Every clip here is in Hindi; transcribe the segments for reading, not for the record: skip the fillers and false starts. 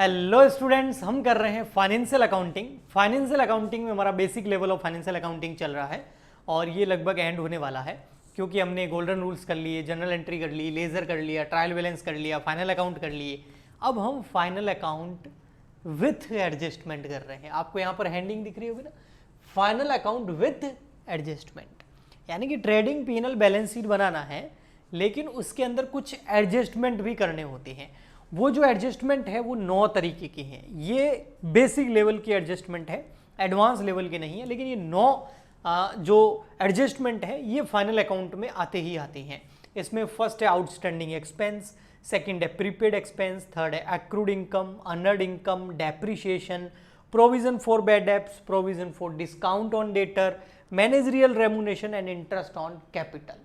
हेलो स्टूडेंट्स, हम कर रहे हैं फाइनेंशियल अकाउंटिंग। फाइनेंशियल अकाउंटिंग में हमारा basic level of financial accounting चल रहा है और ये लगभग एंड होने वाला है, क्योंकि हमने गोल्डन रूल्स कर लिए, जनरल एंट्री कर ली, लेजर कर लिया, ट्रायल बैलेंस कर लिया, फाइनल अकाउंट कर लिए। अब हम फाइनल अकाउंट विथ एडजस्टमेंट कर रहे हैं। आपको यहाँ पर हैंडिंग दिख रही होगी ना, फाइनल अकाउंट विथ एडजस्टमेंट, यानी कि ट्रेडिंग पीनल बैलेंस शीट बनाना है, लेकिन उसके अंदर कुछ एडजस्टमेंट भी करने होते हैं। वो जो एडजस्टमेंट है वो 9 तरीके की हैं। ये बेसिक लेवल की एडजस्टमेंट है, एडवांस लेवल के नहीं है, लेकिन ये 9 जो एडजस्टमेंट है ये फाइनल अकाउंट में आते ही आते हैं। इसमें फर्स्ट है आउटस्टैंडिंग एक्सपेंस, सेकंड है प्रीपेड एक्सपेंस, थर्ड है accrued income, earned income, depreciation, provision for bad debts, provision for discount on debtor, managerial remuneration and interest on capital.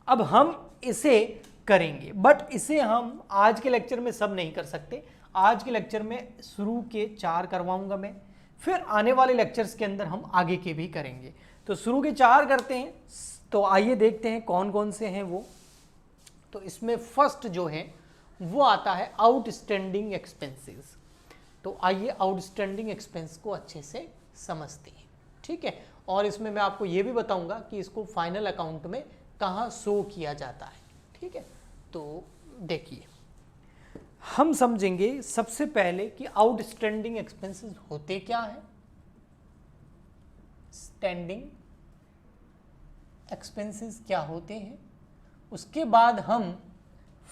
अब हम इसे करेंगे, बट इसे हम आज के लेक्चर में सब नहीं कर सकते। आज के लेक्चर में शुरू के 4 करवाऊंगा मैं, फिर आने वाले लेक्चर्स के अंदर हम आगे के भी करेंगे। तो शुरू के 4 करते हैं, तो आइए देखते हैं कौन कौन से हैं वो। तो इसमें फर्स्ट जो है वो आता है आउटस्टैंडिंग एक्सपेंसेस। तो आइए आउटस्टैंडिंग एक्सपेंस को अच्छे से समझते हैं, ठीक है। और इसमें मैं आपको ये भी बताऊंगा कि इसको फाइनल अकाउंट में कहाँ शो किया जाता है, ठीक है। तो देखिए, हम समझेंगे सबसे पहले कि आउटस्टैंडिंग एक्सपेंसेस होते क्या है। स्टैंडिंग एक्सपेंसेस क्या होते हैं, उसके बाद हम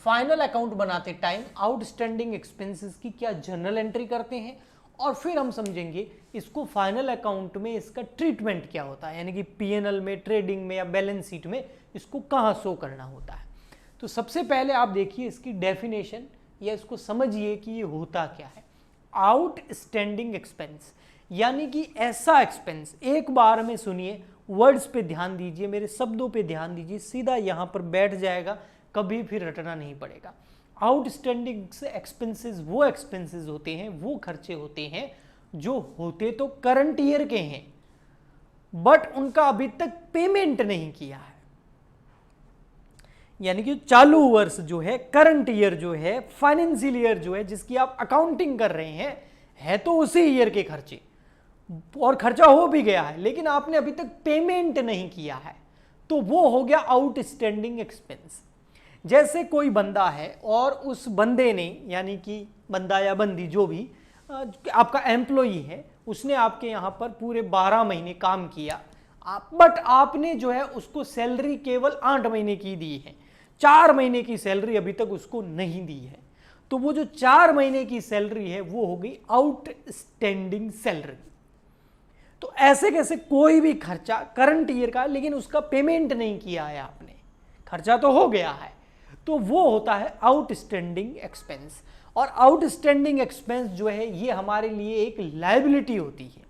फाइनल अकाउंट बनाते टाइम आउटस्टैंडिंग एक्सपेंसेस की क्या जनरल एंट्री करते हैं, और फिर हम समझेंगे इसको फाइनल अकाउंट में इसका ट्रीटमेंट क्या होता है, यानी कि पीएनएल में, ट्रेडिंग में या बैलेंस शीट में इसको कहाँ शो करना होता है। तो सबसे पहले आप देखिए इसकी डेफिनेशन, या इसको समझिए कि ये होता क्या है। आउटस्टैंडिंग एक्सपेंस यानी कि ऐसा एक्सपेंस, एक बार में सुनिए, वर्ड्स पे ध्यान दीजिए, मेरे शब्दों पे ध्यान दीजिए, सीधा यहाँ पर बैठ जाएगा, कभी फिर रटना नहीं पड़ेगा। आउटस्टैंडिंग एक्सपेंसेस वो एक्सपेंसेस होते हैं, वो खर्चे होते हैं जो होते तो करंट ईयर के हैं, बट उनका अभी तक पेमेंट नहीं किया है। यानी कि चालू वर्ष जो है, करंट ईयर जो है, फाइनेंशियल ईयर जो है, जिसकी आप अकाउंटिंग कर रहे हैं, है तो उसी ईयर के खर्चे, और खर्चा हो भी गया है लेकिन आपने अभी तक पेमेंट नहीं किया है, तो वो हो गया आउटस्टैंडिंग एक्सपेंस। जैसे कोई बंदा है और उस बंदे ने, यानी कि बंदा या बंदी जो भी आपका एम्प्लॉई है, उसने आपके यहाँ पर पूरे 12 महीने काम किया, बट आपने जो है उसको सैलरी केवल 8 महीने की दी है, 4 महीने की सैलरी अभी तक उसको नहीं दी है। तो वो जो 4 महीने की सैलरी है वो हो गई आउटस्टैंडिंग सैलरी। तो ऐसे कैसे कोई भी खर्चा करंट ईयर का, लेकिन उसका पेमेंट नहीं किया है आपने, खर्चा तो हो गया है, तो वो होता है आउटस्टैंडिंग एक्सपेंस। और आउटस्टैंडिंग एक्सपेंस जो है ये हमारे लिए एक लायबिलिटी होती है।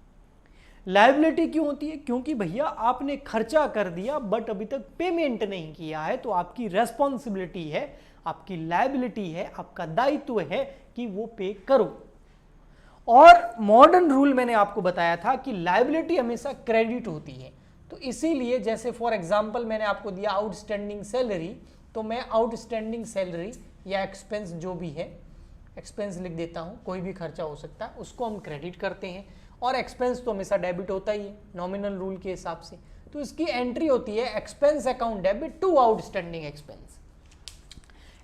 लायबिलिटी क्यों होती है? क्योंकि भैया आपने खर्चा कर दिया बट अभी तक पेमेंट नहीं किया है, तो आपकी रेस्पॉन्सिबिलिटी है, आपकी लायबिलिटी है, आपका दायित्व है कि वो पे करो। और मॉडर्न रूल मैंने आपको बताया था कि लायबिलिटी हमेशा क्रेडिट होती है, तो इसीलिए जैसे फॉर एग्जांपल मैंने आपको दिया आउटस्टैंडिंग सैलरी, तो मैं आउटस्टैंडिंग सैलरी या एक्सपेंस जो भी है, एक्सपेंस लिख देता हूं, कोई भी खर्चा हो सकता है, उसको हम क्रेडिट करते हैं। और एक्सपेंस तो हमेशा डेबिट होता ही है नॉमिनल रूल के हिसाब से, तो इसकी एंट्री होती है expense account debit to outstanding expense.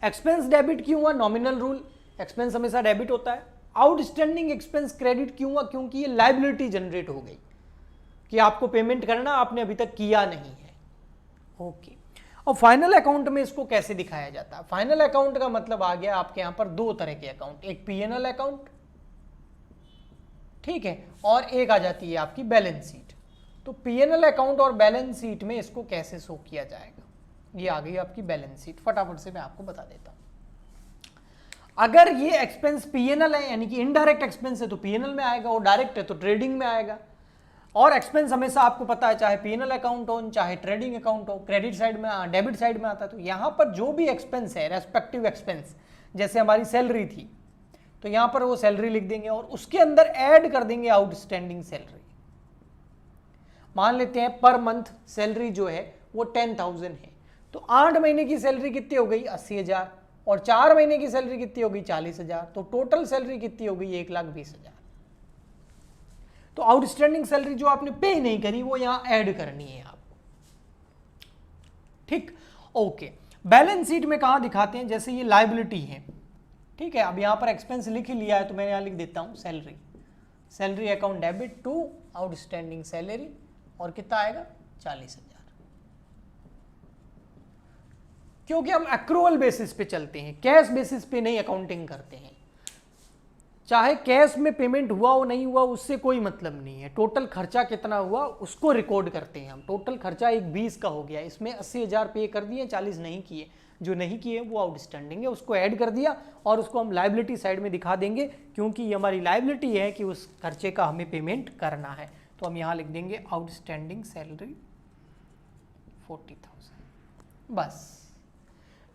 Expense debit क्यों हुआ? नॉमिनल रूल, एक्सपेंस हमेशा डेबिट होता है। आउटस्टैंडिंग एक्सपेंस क्रेडिट क्यों हुआ? क्योंकि ये लायबिलिटी जनरेट हो गई कि आपको पेमेंट करना, आपने अभी तक किया नहीं है। ओके। और फाइनल अकाउंट में इसको कैसे दिखाया जाता है? फाइनल अकाउंट का मतलब आ गया आपके यहां पर 2 तरह के अकाउंट, एक पीएनएल अकाउंट, ठीक है, और एक आ जाती है आपकी बैलेंस शीट। तो पीएनएल अकाउंट और बैलेंस शीट में इसको कैसे शो किया जाएगा? ये आ गई आपकी बैलेंस शीट, फटाफट से मैं आपको बता देता हूं। अगर ये एक्सपेंस पीएनएल है, यानी कि इनडायरेक्ट एक्सपेंस है, तो पीएनएल में आएगा, और डायरेक्ट है तो ट्रेडिंग में आएगा। और एक्सपेंस हमेशा आपको पता है, चाहे पीएनएल अकाउंट हो चाहे ट्रेडिंग अकाउंट हो, क्रेडिट साइड में, डेबिट साइड में आता है। तो यहां पर जो भी एक्सपेंस है, रेस्पेक्टिव एक्सपेंस, जैसे हमारी सैलरी थी, तो यहां पर वो सैलरी लिख देंगे और उसके अंदर ऐड कर देंगे आउटस्टैंडिंग सैलरी। मान लेते हैं पर मंथ सैलरी जो है वो 10,000 है, तो 8 महीने की सैलरी कितनी हो गई? 80,000। और 4 महीने की सैलरी कितनी होगी 40,000, तो टोटल सैलरी कितनी होगी 1,20,000। तो आउटस्टैंडिंग सैलरी जो आपने पे नहीं करी वो यहां ऐड करनी है आपको, ठीक। ओके, बैलेंस शीट में कहां दिखाते हैं, जैसे ये लायबिलिटी है, ठीक है। अब यहां पर एक्सपेंस लिख ही लिया है तो मैं यहां लिख देता हूं salary, salary account debit to outstanding salary, और कितना आएगा 40,000। क्योंकि हम एक्रूअल बेसिस पे चलते हैं, कैश बेसिस पे नहीं अकाउंटिंग करते हैं। चाहे कैश में पेमेंट हुआ हो नहीं हुआ उससे कोई मतलब नहीं है, टोटल खर्चा कितना हुआ उसको रिकॉर्ड करते हैं हम। टोटल खर्चा 20 का हो गया, इसमें 80,000 पे कर दिए, 40 नहीं किए, जो नहीं किए वो आउटस्टैंडिंग है, उसको ऐड कर दिया और उसको हम लायबिलिटी साइड में दिखा देंगे, क्योंकि ये हमारी लायबिलिटी है कि उस खर्चे का हमें पेमेंट करना है। तो हम यहाँ लिख देंगे आउटस्टैंडिंग सैलरी 40,000, बस।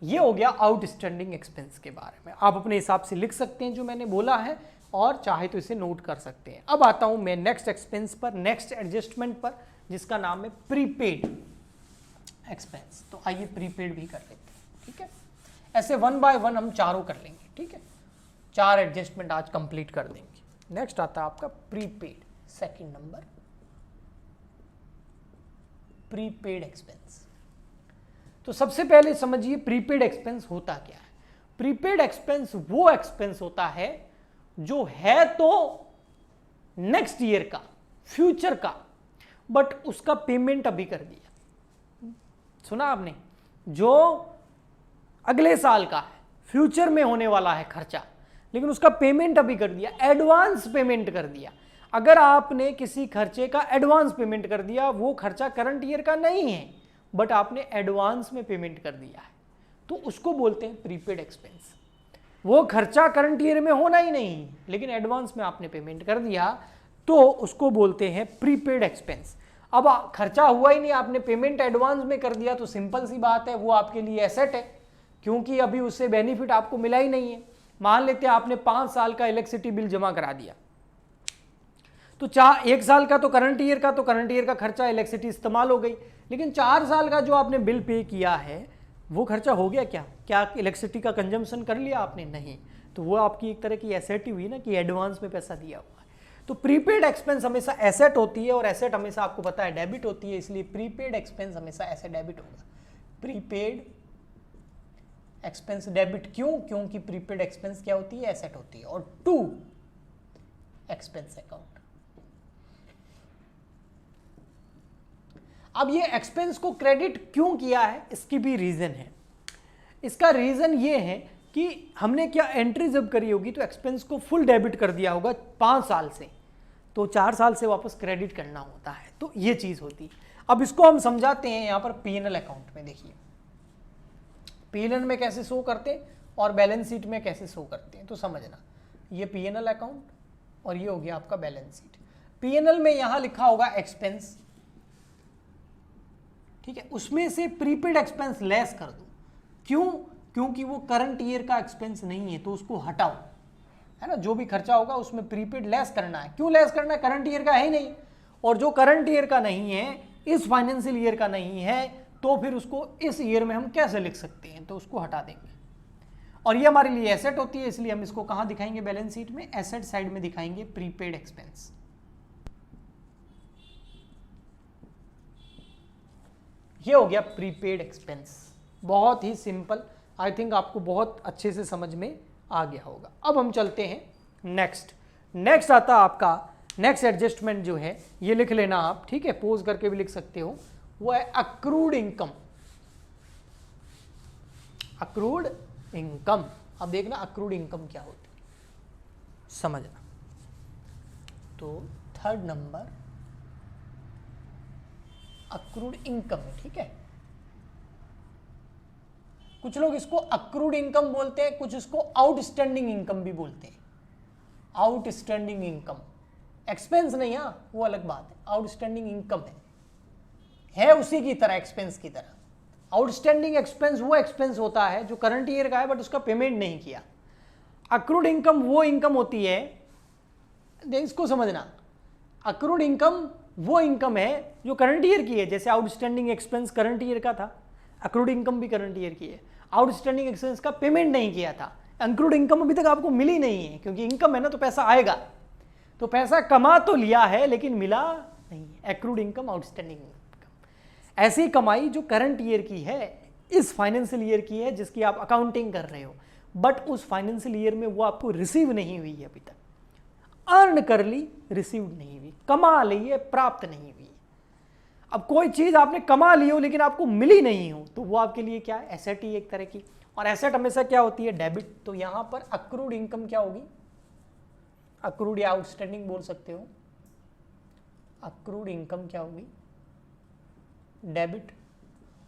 ये हो गया आउटस्टैंडिंग एक्सपेंस के बारे में। आप अपने हिसाब से लिख सकते हैं जो मैंने बोला है, और चाहे तो इसे नोट कर सकते हैं। अब आता हूं मैं नेक्स्ट एक्सपेंस पर, नेक्स्ट एडजस्टमेंट पर, जिसका नाम है प्रीपेड एक्सपेंस। तो आइए प्रीपेड भी कर लेते हैं, ठीक है। ऐसे 1 बाय 1 हम चारों कर लेंगे, ठीक है। 4 एडजस्टमेंट आज कंप्लीट कर देंगे। नेक्स्ट आता है आपका prepaid, second number, prepaid expense. तो सबसे पहले समझिए प्रीपेड एक्सपेंस होता क्या है। प्रीपेड एक्सपेंस वो एक्सपेंस होता है जो है तो नेक्स्ट ईयर का, फ्यूचर का, बट उसका पेमेंट अभी कर दिया। सुना आपने, जो अगले साल का है, फ्यूचर में होने वाला है खर्चा, लेकिन उसका पेमेंट अभी कर दिया, एडवांस पेमेंट कर दिया। अगर आपने किसी खर्चे का एडवांस पेमेंट कर दिया, वो खर्चा करंट ईयर का नहीं है बट आपने एडवांस में पेमेंट कर दिया है, तो उसको बोलते हैं प्रीपेड एक्सपेंस। वो खर्चा करंट ईयर में होना ही नहीं लेकिन एडवांस में आपने पेमेंट कर दिया, तो उसको बोलते हैं प्रीपेड एक्सपेंस। अब खर्चा हुआ ही नहीं, आपने पेमेंट एडवांस में कर दिया, तो सिंपल सी बात है वो आपके लिए एसेट है, क्योंकि अभी उससे बेनिफिट आपको मिला ही नहीं है। मान लेते हैं आपने 5 साल का इलेक्ट्रिसिटी बिल जमा करा दिया, तो 1 साल का तो करंट ईयर का खर्चा इलेक्ट्रिसिटी इस्तेमाल हो गई, लेकिन 4 साल का जो आपने बिल पे किया है वो खर्चा हो गया क्या इलेक्ट्रिसिटी का कंजम्पशन कर लिया आपने? नहीं। तो वो आपकी एक तरह की एसेट ही हुई ना, कि एडवांस में पैसा दिया हुआ है। तो प्रीपेड एक्सपेंस हमेशा एसेट होती है, और एसेट हमेशा आपको पता है डेबिट होती है, इसलिए प्रीपेड एक्सपेंस हमेशा ऐसे डेबिट होगा। प्रीपेड एक्सपेंस डेबिट क्यों? क्योंकि प्रीपेड एक्सपेंस क्या होती है? एसेट होती है। और 2 एक्सपेंस अकाउंट। अब ये एक्सपेंस को क्रेडिट क्यों किया है, इसकी भी रीजन है। इसका रीजन ये है कि हमने क्या एंट्री जब करी होगी तो एक्सपेंस को फुल डेबिट कर दिया होगा 5 साल से, तो 4 साल से वापस क्रेडिट करना होता है, तो ये चीज होती है। अब इसको हम समझाते हैं यहां पर पीएनएल अकाउंट में। देखिए पीएनएल में कैसे शो करते हैं और बैलेंस शीट में कैसे शो करते हैं, तो समझना। ये पीएनएल अकाउंट और ये हो गया आपका बैलेंस शीट। पीएनएल में यहां लिखा होगा एक्सपेंस, ठीक है, उसमें से प्रीपेड एक्सपेंस लेस कर दो। क्यों? क्योंकि वो करंट ईयर का एक्सपेंस नहीं है, तो उसको हटाओ, है ना। जो भी खर्चा होगा उसमें प्रीपेड लेस करना है। क्यों लेस करना है? करंट ईयर का है ही नहीं, और जो करंट ईयर का नहीं है, इस फाइनेंशियल ईयर का नहीं है, तो फिर उसको इस ईयर में हम कैसे लिख सकते हैं? तो उसको हटा देंगे। और ये हमारे लिए एसेट होती है, इसलिए हम इसको कहां दिखाएंगे? बैलेंस शीट में एसेट साइड में दिखाएंगे प्रीपेड एक्सपेंस। ये हो गया प्रीपेड एक्सपेंस। बहुत ही सिंपल, आई थिंक आपको बहुत अच्छे से समझ में आ गया होगा। अब हम चलते हैं नेक्स्ट आता आपका नेक्स्ट एडजस्टमेंट जो है, ये लिख लेना आप, ठीक है, पोज करके भी लिख सकते हो। वो है अक्रूड इनकम। अक्रूड इनकम, अब देखना अक्रूड इनकम क्या होती है, समझना। तो 3rd नंबर अक्रूड इनकम है, ठीक है। कुछ लोग इसको अक्रूड इनकम बोलते हैं, कुछ इसको आउटस्टैंडिंग इनकम भी बोलते हैं। आउटस्टैंडिंग इनकम एक्सपेंस नहीं, हाँ वो अलग बात है। आउटस्टैंडिंग इनकम है उसी की तरह, एक्सपेंस की तरह। आउटस्टैंडिंग एक्सपेंस वो एक्सपेंस होता है जो करंट ईयर का है बट उसका पेमेंट नहीं किया। अक्रूड इनकम वो इनकम होती है, इसको समझना, अक्रूड इनकम वो इनकम है जो करंट ईयर की है। जैसे आउटस्टैंडिंग एक्सपेंस करंट ईयर का था, अक्रूड इनकम भी करंट ईयर की है। आउटस्टैंडिंग एक्सपेंस का पेमेंट नहीं किया था, अक्रूड इनकम अभी तक आपको मिली नहीं है, क्योंकि इनकम है ना तो पैसा आएगा, तो पैसा कमा तो लिया है लेकिन मिला नहीं, एक्रूड इनकम, आउटस्टैंडिंग इनकम। ऐसी कमाई जो करंट ईयर की है, इस फाइनेंशियल ईयर की है, जिसकी आप अकाउंटिंग कर रहे हो, बट उस फाइनेंशियल ईयर में वो आपको रिसीव नहीं हुई है अभी तक, अर्न कर ली, रिसीव नहीं हुई, कमा ली है, प्राप्त नहीं हुई। अब कोई चीज आपने कमा ली हो लेकिन आपको मिली नहीं हो, तो वो आपके लिए क्या है, एसेट ही एक तरह की, और एसेट हमेशा क्या होती है, डेबिट। तो यहां पर अक्रूड इनकम क्या होगी, अक्रूड या आउटस्टैंडिंग बोल सकते हो, अक्रूड इनकम क्या होगी, डेबिट।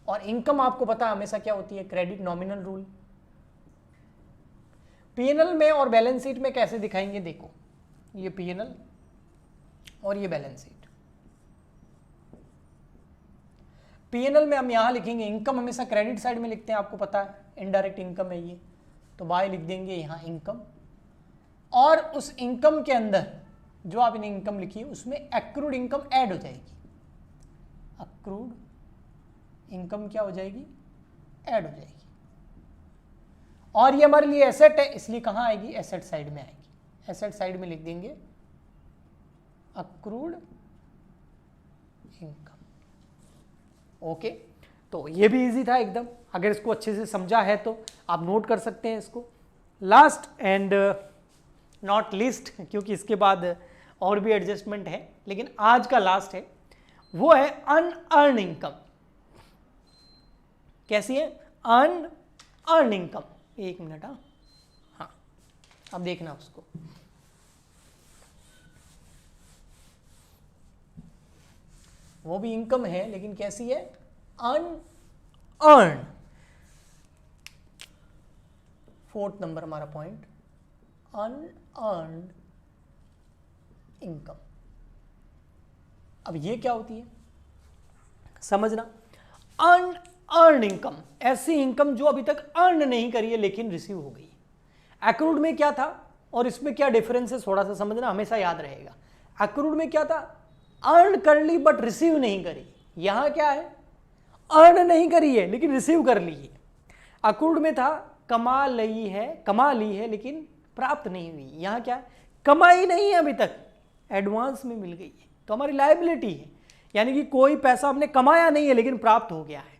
और इनकम आपको पता है हमेशा क्या होती है, क्रेडिट, नॉमिनल रूल। पीएनएल में और बैलेंस शीट में कैसे दिखाएंगे, देखो ये पीएनएल और ये बैलेंस शीट। पीएनएल में हम यहां लिखेंगे इनकम, हमेशा क्रेडिट साइड में लिखते हैं, आपको पता है इनडायरेक्ट इनकम है ये, तो बाय लिख देंगे यहां इनकम, और उस इनकम के अंदर जो आपने इनकम लिखी है उसमें एक्रूड इनकम ऐड हो जाएगी, एक्रूड इनकम क्या हो जाएगी, ऐड हो जाएगी। और ये हमारे लिए एसेट है, इसलिए कहां आएगी, एसेट साइड में आएगी, एसेट साइड में लिख देंगे अक्रूड इनकम। ओके, तो ये भी इजी था एकदम, अगर इसको अच्छे से समझा है तो आप नोट कर सकते हैं इसको। लास्ट एंड नॉट लीस्ट, क्योंकि इसके बाद और भी एडजस्टमेंट है, लेकिन आज का लास्ट है, वो है अनअर्न इनकम। कैसी है, अनअर्न इनकम। एक मिनट, हाँ अब देखना उसको, वो भी इनकम है लेकिन कैसी है, अनअर्न। फोर्थ नंबर हमारा पॉइंट, अनअर्न इनकम। अब ये क्या होती है समझना, अनअर्न इनकम, ऐसी इनकम जो अभी तक अर्न नहीं करी है लेकिन रिसीव हो गई। एक्रूड में क्या था और इसमें क्या डिफरेंस है, थोड़ा सा समझना, हमेशा याद रहेगा। एक्रूड में क्या था, अर्न कर ली बट रिसीव नहीं करी, यहां क्या है, अर्न नहीं करी है लेकिन रिसीव कर ली है। एक्रूड में था कमा ली है लेकिन प्राप्त नहीं हुई, यहां क्या है, कमाई नहीं है अभी तक, एडवांस में मिल गई है, तो हमारी लायबिलिटी है, यानी कि कोई पैसा हमने कमाया नहीं है लेकिन प्राप्त हो गया है,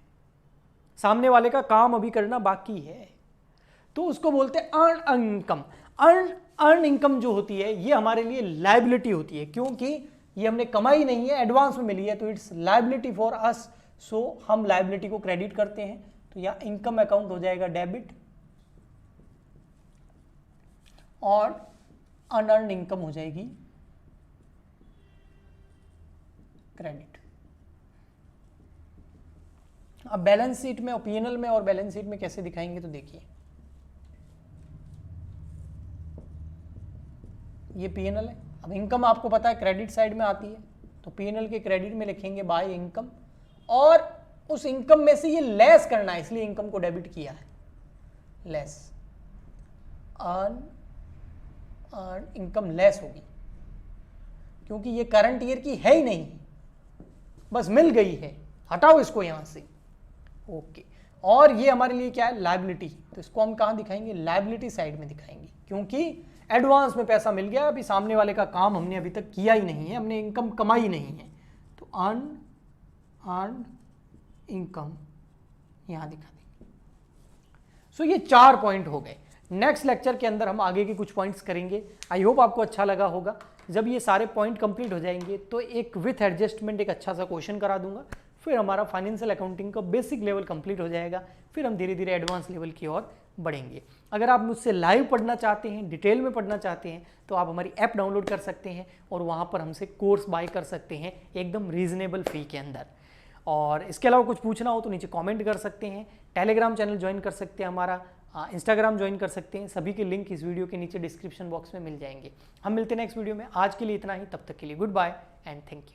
सामने वाले का काम अभी करना बाकी है, तो उसको बोलते हैं अर्न इनकम। अर्न इनकम जो होती है ये हमारे लिए लायबिलिटी होती है, क्योंकि ये हमने कमाई नहीं है, एडवांस में मिली है, तो इट्स लायबिलिटी फॉर अस, सो हम लायबिलिटी को क्रेडिट करते हैं, तो यह इनकम अकाउंट हो जाएगा डेबिट, और अनअर्न इनकम हो जाएगी क्रेडिट। अब बैलेंस शीट में, पीएनएल में और बैलेंस शीट में कैसे दिखाएंगे, तो देखिए ये पीएनएल है। अब इनकम आपको पता है क्रेडिट साइड में आती है, तो पीएनएल के क्रेडिट में लिखेंगे बाय इनकम, और उस इनकम में से ये लेस करना है, इसलिए इनकम को डेबिट किया है, लेस, अर्न इनकम लेस होगी, क्योंकि ये करंट ईयर की है ही नहीं, बस मिल गई है, हटाओ इसको यहां से। ओके, और ये हमारे लिए क्या है, लायबिलिटी, तो इसको हम कहां दिखाएंगे, लायबिलिटी साइड में दिखाएंगे, क्योंकि एडवांस में पैसा मिल गया, अभी सामने वाले का काम हमने अभी तक किया ही नहीं है, हमने इनकम कमाई नहीं है, तो अर्न इनकम यहां दिखा देंगे। सो ये 4 पॉइंट हो गए। नेक्स्ट लेक्चर के अंदर हम आगे के कुछ पॉइंट्स करेंगे। आई होप आपको अच्छा लगा होगा। जब ये सारे पॉइंट कंप्लीट हो जाएंगे तो एक विथ एडजस्टमेंट एक अच्छा सा क्वेश्चन करा दूंगा, फिर हमारा फाइनेंशियल अकाउंटिंग का बेसिक लेवल कंप्लीट हो जाएगा, फिर हम धीरे धीरे एडवांस लेवल की ओर बढ़ेंगे। अगर आप मुझसे लाइव पढ़ना चाहते हैं, डिटेल में पढ़ना चाहते हैं, तो आप हमारी ऐप डाउनलोड कर सकते हैं और वहाँ पर हमसे कोर्स बाय कर सकते हैं एकदम रीजनेबल फी के अंदर। और इसके अलावा कुछ पूछना हो तो नीचे कमेंट कर सकते हैं, टेलीग्राम चैनल ज्वाइन कर सकते हैं हमारा, इंस्टाग्राम ज्वाइन कर सकते हैं, सभी के लिंक इस वीडियो के नीचे डिस्क्रिप्शन बॉक्स में मिल जाएंगे। हम मिलते हैं नेक्स्ट वीडियो में, आज के लिए इतना ही, तब तक के लिए good bye and thank you.